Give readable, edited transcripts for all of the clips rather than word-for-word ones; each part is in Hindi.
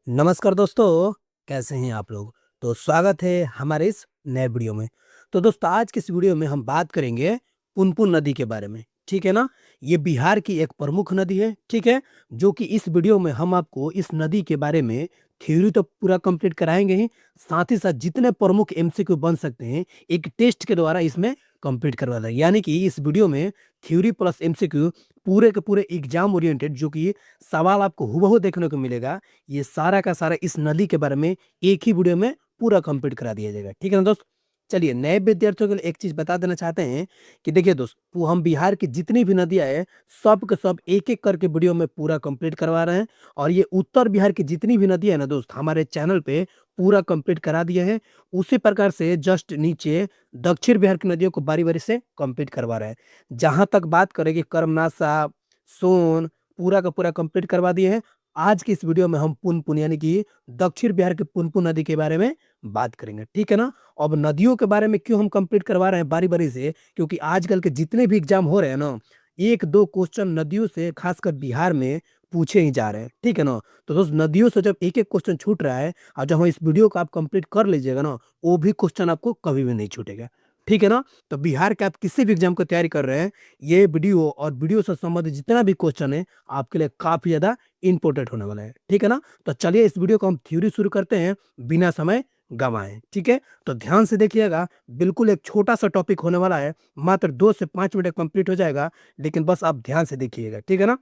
नमस्कार दोस्तों, कैसे हैं आप लोग? तो स्वागत है हमारे इस नए वीडियो में। तो दोस्तों आज के इस वीडियो में हम बात करेंगे पुनपुन नदी के बारे में, ठीक है ना? ये बिहार की एक प्रमुख नदी है, ठीक है? जो कि इस वीडियो में हम आपको इस नदी के बारे में थ्योरी तो पूरा कंप्लीट कराएँगे ही, साथ ही साथ जितने प्रमुख एमसीक्यू बन सकते हैं, एक टेस्ट के द्वारा इसमें कंप्लीट करवा देंगे। यानी कि इस वीडियो में थ्योरी प्लस एमसीक्यू पूरे के पूरे एग्ज़ाम ओरिएंटेड जो कि सवाल आपको हूबहू देखने को मिलेगा, ये सारा का सारा इस नदी के बारे में एक ही वीडियो में पूरा कंप्लीट करा दिया जाएगा। ठीक है ना दोस्त? चलिए नए विद्यार्थियों के लिए एक चीज़ बता देना चाहते हैं कि देखिए दोस्त, वो हम बिहार की जितनी भी नदियाँ हैं, सब के सब एक-एक करके वीडियो में पूरा कंप्लीट करवा रहे हैं और ये उत्तर बिहार की जितनी भी नदियाँ हैं ना दोस्त, हमारे चैनल पे पूरा कंप्लीट करा दिए हैं। उसी प्रकार से जस्ट नीचे दक्षिण बिहार की नदियों को बारी-बारी से कंप्लीट करवा रहे हैं। जहाँ तक बात करें कि कर्मनाशा, सोन पूरा का पूरा कंप्लीट करवा दिए हैं। आज की इस वीडियो में हम पुनपुन यानी कि दक्षिण बिहार के पुनपुन नदी के बारे में बात करेंगे, ठीक है ना? अब नदियों के बारे में क्यों हम कंप्लीट करवा रहे हैं बारी-बारी से, क्योंकि आजकल के जितने भी एग्ज़ाम हो रहे हैं ना, 1-2 क्वेश्चन नदियों से खासकर बिहार में पूछे ही जा रहे हैं, ठीक है ना? तो दोस्त नदियों से जब एक-एक क्वेश्चन छूट रहा है और जब हम इस वीडियो को आप कंप्लीट कर लीजिएगा ना, वो भी क्वेश्चन आपको कभी भी नहीं छूटेगा, ठीक है ना? तो बिहार के आप किसी भी एग्ज़ाम की तैयारी कर रहे हैं, ये वीडियो और वीडियो से संबंधित जितना भी क्वेश्चन है, आपके लिए काफ़ी ज़्यादा इम्पोर्टेंट होने वाला है, ठीक है ना? तो चलिए इस वीडियो को हम थ्योरी शुरू करते हैं, बिना समय गँवाए, ठीक है? तो ध्यान से देखिएगा, बिल्कुल एक छोटा-सा टॉपिक होने वाला है, मात्र 2 से 5 मिनट में कंप्लीट हो जाएगा, लेकिन बस आप ध्यान से देखिएगा, ठीक है ना?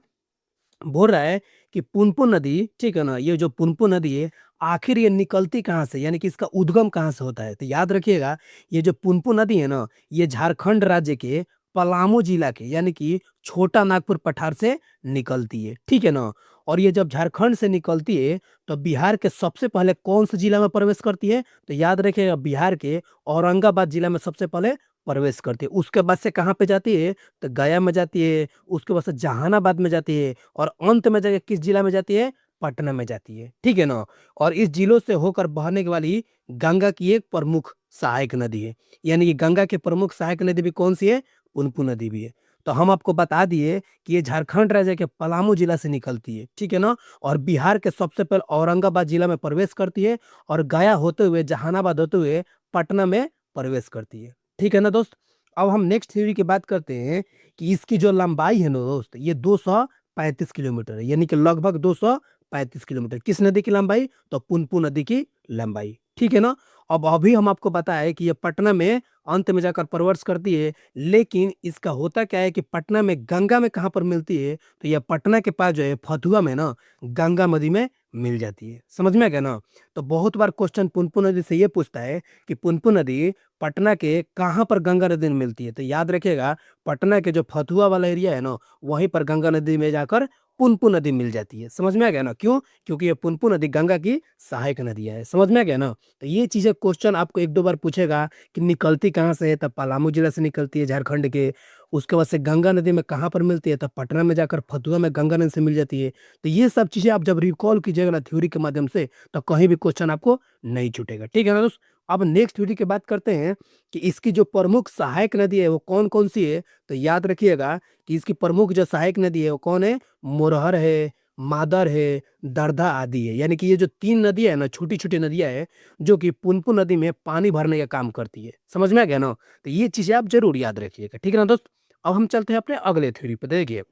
बोल रहा है कि पुनपुन नदी, ठीक है ना? ये जो पुनपुन नदी है, आखिर ये निकलती कहाँ से? यानी कि इसका उद्गम कहाँ से होता है? तो याद रखिएगा, ये जो पुनपुन नदी है ना, ये झारखंड राज्य के पलामू जिला के यानी कि छोटा नागपुर पठार से निकलती है, ठीक है ना? और ये जब झारखंड से निकलती है, तो बिहार के सबसे पहले कौन-से जिला में प्रवेश करती है? तो याद रखिएगा, बिहार के औरंगाबाद जिला में सबसे पहले प्रवेश करती है। उसके बाद से कहाँ पे जाती है? तो गया में जाती है, उसके बाद से जहानाबाद में जाती है और अंत में जाके किस जिला में जाती है? पटना में जाती है, ठीक है ना? और इस जिलों से होकर बहने वाली गंगा की एक प्रमुख सहायक नदी है। यानी कि गंगा की प्रमुख सहायक नदी भी कौन-सी है? पुनपुन नदी भी है। तो हम आपको बता दिए कि ये झारखंड राज्य के पलामू जिला से निकलती है, ठीक है ना? और बिहार के सबसे पहले औरंगाबाद जिला में प्रवेश करती है और गया होते हुए, जहानाबाद होते हुए पटना में प्रवेश करती है। ठीक है ना दोस्त? अब हम नेक्स्ट थ्योरी की बात करते हैं कि इसकी जो लंबाई है ना दोस्त, ये 235 किलोमीटर है, यानी कि लगभग 235 किलोमीटर। किस नदी की लंबाई? तो पुनपुन नदी की लंबाई, ठीक है ना? अब अभी हम आपको बताएँ कि ये पटना में अंत में जाकर प्रवेश करती है, लेकिन इसका होता क्या है कि पटना में गंगा में कहाँ पर मिलती है? तो ये पटना के पास जो है फतुहा में ना गंगा नदी में मिल जाती है। समझ में आ गया ना? तो बहुत बार क्वेश्चन पुनपुन नदी से ये पूछता है कि पुनपुन नदी पटना के कहाँ पर गंगा नदी में मिलती है? तो याद रखिएगा, पटना के जो फतुहा वाला एरिया है ना, वहीं पर गंगा नदी में जाकर पुनपुन नदी मिल जाती है। समझ में आ गया ना? क्यों? क्योंकि ये पुनपुन नदी गंगा की सहायक नदियाँ है। समझ में आ गया ना? तो ये चीज़ें क्वेश्चन आपको 1-2 बार पूछेगा कि निकलती कहाँ से है? तब पलामू जिला से निकलती है झारखंड के। उसके बाद से गंगा नदी में कहाँ पर मिलती है? तब पटना में जाकर फतुहा में गंगा नदी से मिल जाती है। तो ये सब चीज़ें आप जब रिकॉल कीजिएगा ना थ्योरी के माध्यम से, तो कहीं भी क्वेश्चन आपको नहीं छूटेगा। ठीक है ना दोस्त? अब नेक्स्ट थ्योरी की बात करते हैं कि इसकी जो प्रमुख सहायक नदी है वो कौन-कौन सी है? तो याद रखिएगा कि इसकी प्रमुख जो सहायक नदी है वो कौन है? मोरहर है, मादर है, दरधा आदि है। यानी कि ये जो 3 नदियाँ है ना, छोटी-छोटी नदियाँ हैं, जो कि पुनपुन नदी में पानी भरने का काम करती है। समझ में आ गया ना? तो ये चीज़ें आप ज़रूर याद रखिएगा। ठीक है ना दोस्त? अब हम चलते हैं अपने अगले थ्योरी पे। देखिए,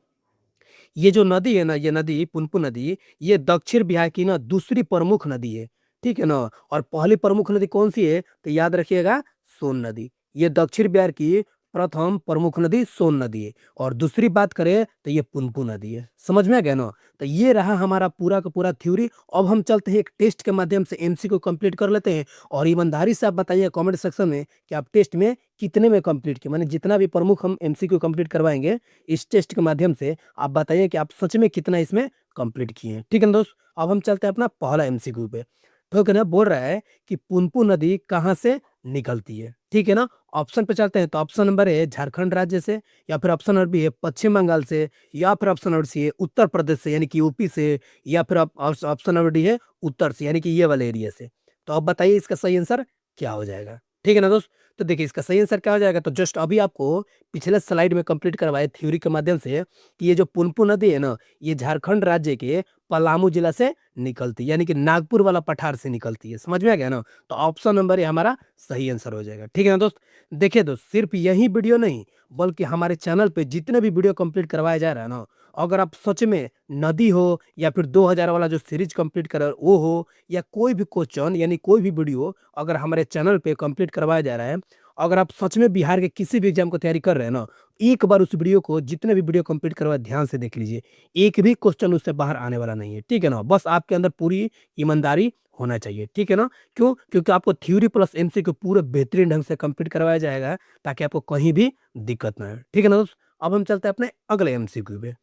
ये जो नदी है ना, ये नदी पुनपुन नदी, ये दक्षिण बिहार की ना दूसरी प्रमुख नदी है, ठीक है ना? और पहली प्रमुख नदी कौन-सी है? तो याद रखिएगा, सोन नदी। ये दक्षिण बिहार की प्रथम प्रमुख नदी सोन नदी है और दूसरी बात करें तो ये पुनपुन नदी है। समझ में आ गया ना? तो ये रहा हमारा पूरा का पूरा थ्योरी। अब हम चलते हैं एक टेस्ट के माध्यम से एमसीक्यू कंप्लीट कर लेते हैं और ईमानदारी से आप बताइए कमेंट सेक्शन में कि आप टेस्ट में कितने में कंप्लीट किए? माने जितना भी प्रमुख हम एमसीक्यू कंप्लीट करवाएँगे, इस टेस्ट के माध्यम से आप बताइए कि आप सच में कितना इसमें कंप्लीट किए हैं। ठीक है ना दोस्त? अब हम चलते हैं अपना पहला एमसीक्यू पे। तो क्या ना बोल रहा है कि पुनपुन नदी कहाँ से निकलती है? ठीक है ना? ऑप्शन पे चलते हैं तो ऑप्शन नंबर ए झारखंड राज्य से, या फिर ऑप्शन नंबर बी है पश्चिम बंगाल से, या फिर ऑप्शन नंबर सी है उत्तर प्रदेश से यानी कि यूपी से, या फिर ऑप्शन नंबर डी है उत्तर से यानी कि ये वाले एरिया से। तो अब बताइए इसका सही आंसर क्या हो जाएगा? ठीक है ना दोस्त? तो देखिए इसका सही आंसर क्या हो जाएगा, तो जस्ट अभी आपको पिछले स्लाइड में कंप्लीट करवाए थ्योरी के माध्यम से कि ये जो पुनपुन नदी है ना, ये झारखंड राज्य के पलामू जिला से निकलती है, यानी कि नागपुर वाला पठार से निकलती है। समझ में आ गया ना? तो ऑप्शन नंबर ये हमारा सही आंसर हो जाएगा। ठीक है ना दोस्त? देखिए दोस्त, सिर्फ यही वीडियो नहीं, बल्कि हमारे चैनल पे जितने भी वीडियो कंप्लीट करवाया जा रहा है ना, अगर आप सच में नदी हो या फिर 2000 वाला जो सीरीज कंप्लीट कर वो हो, या कोई भी क्वेश्चन यानी कोई भी वीडियो अगर हमारे चैनल पे कंप्लीट करवाया जा रहा है, अगर आप सच में बिहार के किसी भी एग्जाम को तैयारी कर रहे हैं ना, एक बार उस वीडियो को जितने भी वीडियो कंप्लीट करवाए ध्यान से देख लीजिए। एक भी क्वेश्चन उससे बाहर आने वाला नहीं है। ठीक है ना? बस आपके अंदर पूरी ईमानदारी होना चाहिए। ठीक है ना? क्यों? क्योंकि आपको थ्योरी प्लस एमसीक्यू पूरे बेहतरीन ढंग से कंप्लीट करवाया जाएगा, ताकि आपको कहीं भी दिक्कत ना हो। ठीक है ना दोस्त? अब हम चलते हैं अपने अगले एमसीक्यू पे,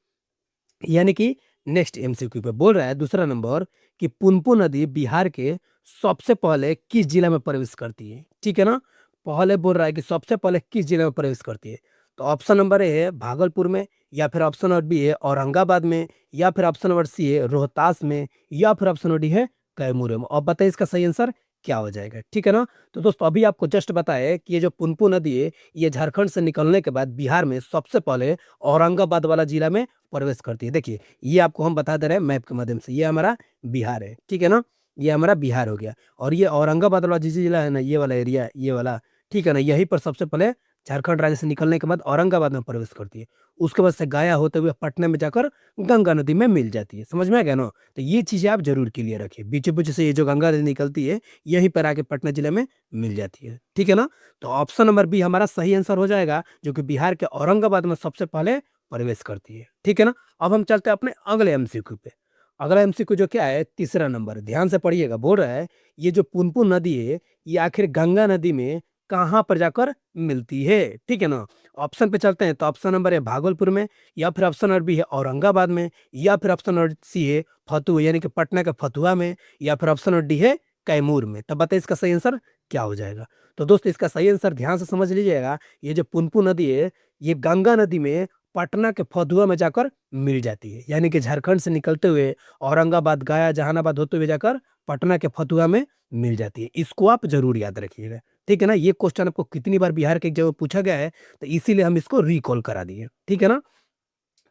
यानी कि नेक्स्ट एमसीक्यू पे। बोल रहा है दूसरा नंबर कि पुनपुन नदी बिहार के सबसे पहले किस जिला में प्रवेश करती है? ठीक है ना? पहले बोल रहा है कि सबसे पहले किस जिले में प्रवेश करती है। तो ऑप्शन नंबर ए है भागलपुर में, या फिर ऑप्शन नंबर बी है औरंगाबाद में, या फिर ऑप्शन नंबर सी है रोहतास में, या फिर ऑप्शन नंबर डी है कैमूर में। अब बताइए इसका सही आंसर क्या हो जाएगा? ठीक है ना? तो दोस्तों अभी आपको जस्ट बताया कि ये जो पुनपुन नदी है, ये झारखंड से निकलने के बाद बिहार में सबसे पहले औरंगाबाद वाला जिला में प्रवेश करती है। देखिए, ये आपको हम बता दे रहे हैं मैप के माध्यम से, ये हमारा बिहार है। ठीक है ना? ये हमारा बिहार हो गया। और ये औरंगाबाद वाला जिस जिला है ना, ये वाला एरिया, ये वाला, ठीक है ना, यहीं पर सबसे पहले झारखंड राज्य से निकलने के बाद औरंगाबाद में प्रवेश करती है। उसके बाद से गया होते हुए पटना में जाकर गंगा नदी में मिल जाती है। समझ में आ गया ना? तो ये चीजें आप जरूर क्लियर रखिए। बीचों बीच से ये जो गंगा नदी निकलती है, यहीं पर आके पटना जिले में मिल जाती है। ठीक है ना? तो ऑप्शन नंबर बी हमारा सही आंसर हो जाएगा, जो कि बिहार के औरंगाबाद में सबसे पहले प्रवेश करती है। ठीक है ना? अब हम चलते हैं अपने अगले एमसीक्यू पे। अगला एमसीक्यू जो क्या है, तीसरा नंबर, ध्यान से पढ़िएगा। बोल रहा है ये जो पुनपुन नदी है, ये आखिर गंगा नदी में कहाँ पर जाकर मिलती है? ठीक है ना? ऑप्शन पे चलते हैं। तो ऑप्शन नंबर है भागलपुर में, या फिर ऑप्शन नंबर बी है औरंगाबाद में, या फिर ऑप्शन नंबर सी है फतुहा, यानी कि पटना के फतुहा में, या फिर ऑप्शन नंबर डी है कैमूर में। तब बताइए इसका सही आंसर क्या हो जाएगा? तो दोस्त इसका सही आंसर ध्यान से समझ लीजिएगा। ये जो पुनपुन नदी है, ये गंगा नदी में पटना के फतुहा में जाकर मिल जाती है, यानी कि झारखंड से निकलते हुए औरंगाबाद, गया, जहानाबाद होते हुए जाकर पटना के फतुहा में मिल जाती है। इसको आप जरूर याद रखिएगा। ठीक है ना? ये क्वेश्चन आपको कितनी बार बिहार के एग्जाम में पूछा गया है, तो इसीलिए हम इसको रिकॉल करा दिए। ठीक है ना?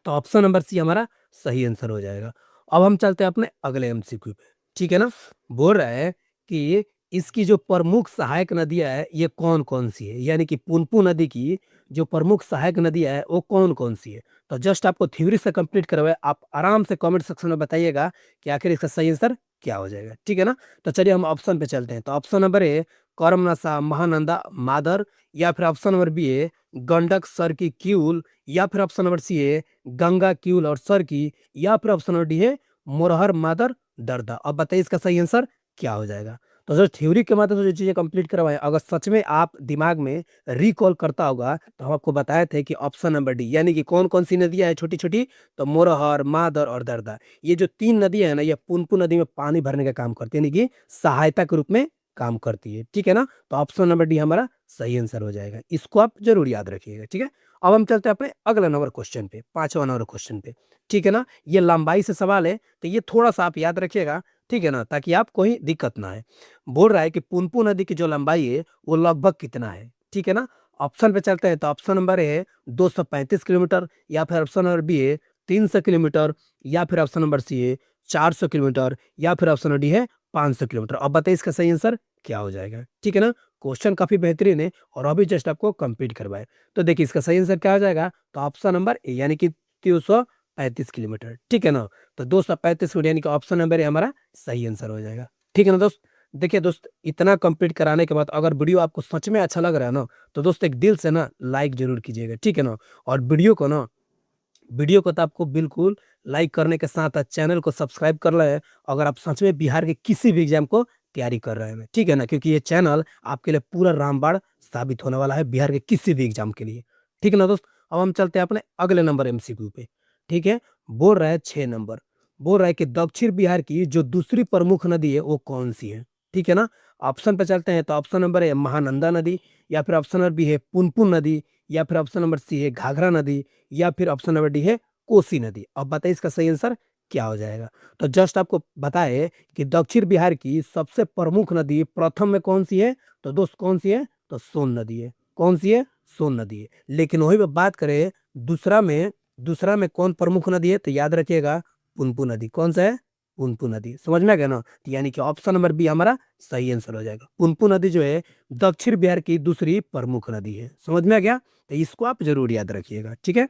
तो ऑप्शन नंबर सी हमारा सही आंसर हो जाएगा। अब हम चलते हैं अपने अगले एमसीक्यू पे। ठीक है ना? बोल रहा है कि इसकी जो प्रमुख सहायक नदियां है, ये कौन कौन सी है, यानी कि पुनपुन नदी की जो प्रमुख सहायक नदियां है, वो कौन कौन सी है। तो जस्ट आपको थ्योरी से कंप्लीट करवाए, आप आराम से कमेंट सेक्शन में बताइएगा कि आखिर इसका सही आंसर क्या हो जाएगा। ठीक है ना? तो चलिए हम ऑप्शन पे चलते हैं। तो ऑप्शन नंबर ए करमनसा, महानंदा, मादर, या फिर ऑप्शन नंबर बी है गंडक, सरकी, किऊल, या फिर ऑप्शन नंबर सी है गंगा, किऊल और सरकी, या फिर ऑप्शन नंबर डी है मोरहर, मादर, दर्दा। अब बताइए इसका सही आंसर क्या हो जाएगा? तो जो थ्योरी के माध्यम से जो चीजें कंप्लीट करवाएं, अगर सच में आप दिमाग में रिकॉल करता होगा, तो हम आपको बताए थे कि ऑप्शन नंबर डी, यानी कि कौन कौन सी नदियां हैं छोटी छोटी, तो मोरहर, मादर और दर्दा, ये जो तीन नदियां हैं ना, ये पुनपुन नदी में पानी भरने का काम करती है, यानी कि सहायता के रूप में काम करती है। ठीक है ना? तो ऑप्शन नंबर डी हमारा सही आंसर हो जाएगा। इसको आप जरूर याद रखिएगा। ठीक है? अब हम चलते हैं अपने अगला नंबर क्वेश्चन पे, पांचवा नंबर क्वेश्चन पे। ठीक है ना? ये लंबाई से सवाल है, तो ये थोड़ा सा आप याद रखिएगा। ठीक है ना? ताकि आप कोई दिक्कत ना है। बोल रहा है कि पुनपुन नदी की जो लंबाई है, वो लगभग कितना है। ठीक है ना? ऑप्शन पे चलते हैं। तो ऑप्शन नंबर ए है 235 किलोमीटर, या फिर ऑप्शन नंबर बी है 300 किलोमीटर, या फिर ऑप्शन नंबर सी है 400 किलोमीटर, या फिर ऑप्शन नंबर डी है 500 किलोमीटर। अब बताइए इसका सही आंसर क्या हो जाएगा? ठीक है ना? क्वेश्चन काफी बेहतरीन है, और अभी जस्ट आपको कंप्लीट करवाए। तो देखिए इसका सही आंसर क्या हो जाएगा? तो ऑप्शन नंबर ए, यानी कि 335 किलोमीटर। ठीक है ना? तो 235 यानी कि ऑप्शन नंबर ए हमारा सही आंसर हो जाएगा। ठीक है ना दोस्त? देखिए दोस्त, इतना कंप्लीट कराने के बाद अगर वीडियो आपको सच में अच्छा लग रहा है ना, तो दोस्त एक दिल से ना लाइक जरूर कीजिएगा। ठीक है ना? और वीडियो को तो आपको बिल्कुल लाइक करने के साथ साथ चैनल को सब्सक्राइब कर रहे हैं, अगर आप सच में बिहार के किसी भी एग्जाम को तैयारी कर रहे हैं। ठीक है ना? क्योंकि ये चैनल आपके लिए पूरा रामबाण साबित होने वाला है बिहार के किसी भी एग्जाम के लिए। ठीक है ना दोस्त? अब हम चलते हैं अपने अगले नंबर एमसीक्यू पे। ठीक है? बोल रहा है 6 नंबर। बोल रहा है कि दक्षिण बिहार की जो दूसरी प्रमुख नदी है, वो कौन सी है। ठीक है ना? ऑप्शन पे चलते हैं। तो ऑप्शन नंबर है महानंदा नदी, या फिर ऑप्शन नंबर बी है पुनपुन नदी, या फिर ऑप्शन नंबर सी है घाघरा नदी, या फिर ऑप्शन नंबर डी है कोसी नदी। अब बताइए इसका सही आंसर क्या हो जाएगा? तो जस्ट आपको बताए कि दक्षिण बिहार की सबसे प्रमुख नदी प्रथम में कौन सी है, तो दोस्त कौन सी है, तो सोन नदी है। कौन सी है? सोन नदी है। लेकिन वही बात करें दूसरा में, दूसरा में कौन प्रमुख नदी है, तो याद रखिएगा पुनपुन नदी। कौन सा है? पुनपुन नदी। समझ में आ गया ना? तो यानी कि ऑप्शन नंबर बी हमारा सही आंसर हो जाएगा। पुनपुन नदी जो है दक्षिण बिहार की दूसरी प्रमुख नदी है। समझ में आ गया? तो इसको आप जरूर याद रखिएगा, ठीक है।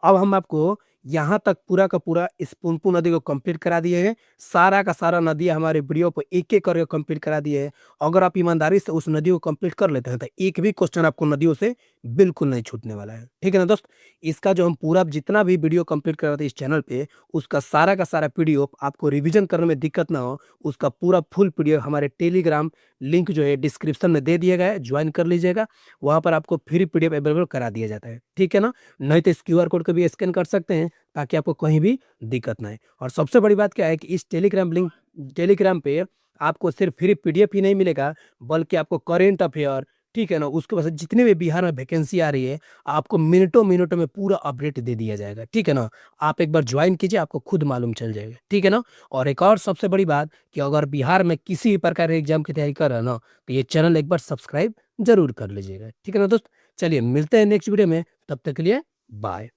अब हम आपको यहाँ तक पूरा का पूरा इस पुनपुन नदी को कंप्लीट करा दिए हैं। सारा का सारा नदी हमारे वीडियो पर एक एक करके कंप्लीट करा दिए हैं। अगर आप ईमानदारी से उस नदी को कंप्लीट कर लेते हैं तो एक भी क्वेश्चन आपको नदियों से बिल्कुल नहीं छूटने वाला है, ठीक है ना दोस्त। इसका जो हम पूरा जितना भी वीडियो कंप्लीट कराते हैं इस चैनल पे, उसका सारा का सारा पीडीएफ आपको रिवीजन करने में दिक्कत ना हो, उसका पूरा फुल पीडीएफ हमारे टेलीग्राम लिंक जो है डिस्क्रिप्शन में दे दिया गया है, ज्वाइन कर लीजिएगा। वहां पर आपको फ्री पीडीएफ अवेलेबल करा दिया जाता है, ठीक है ना। नहीं तो इस क्यूआर कोड को भी स्कैन कर सकते हैं ताकि आपको कहीं भी दिक्कत ना आए। और सबसे बड़ी बात क्या है कि इस टेलीग्राम पे आपको सिर्फ फ्री पीडीएफ ही नहीं मिलेगा, बल्कि आपको करेंट अफेयर, ठीक है ना, उसके बाद जितने भी बिहार में वैकेंसी आ रही है आपको मिनटों मिनटों में पूरा अपडेट दे दिया जाएगा, ठीक है ना। आप एक बार ज्वाइन कीजिए, आपको खुद मालूम चल जाएगा, ठीक है ना। और एक और सबसे बड़ी बात कि अगर बिहार में किसी भी प्रकार के एग्जाम की तैयारी कर रहे हैं ना, तो ये चैनल एक बार सब्सक्राइब जरूर कर लीजिएगा, ठीक है ना दोस्त। चलिए मिलते हैं नेक्स्ट वीडियो में, तब तक के लिए बाय।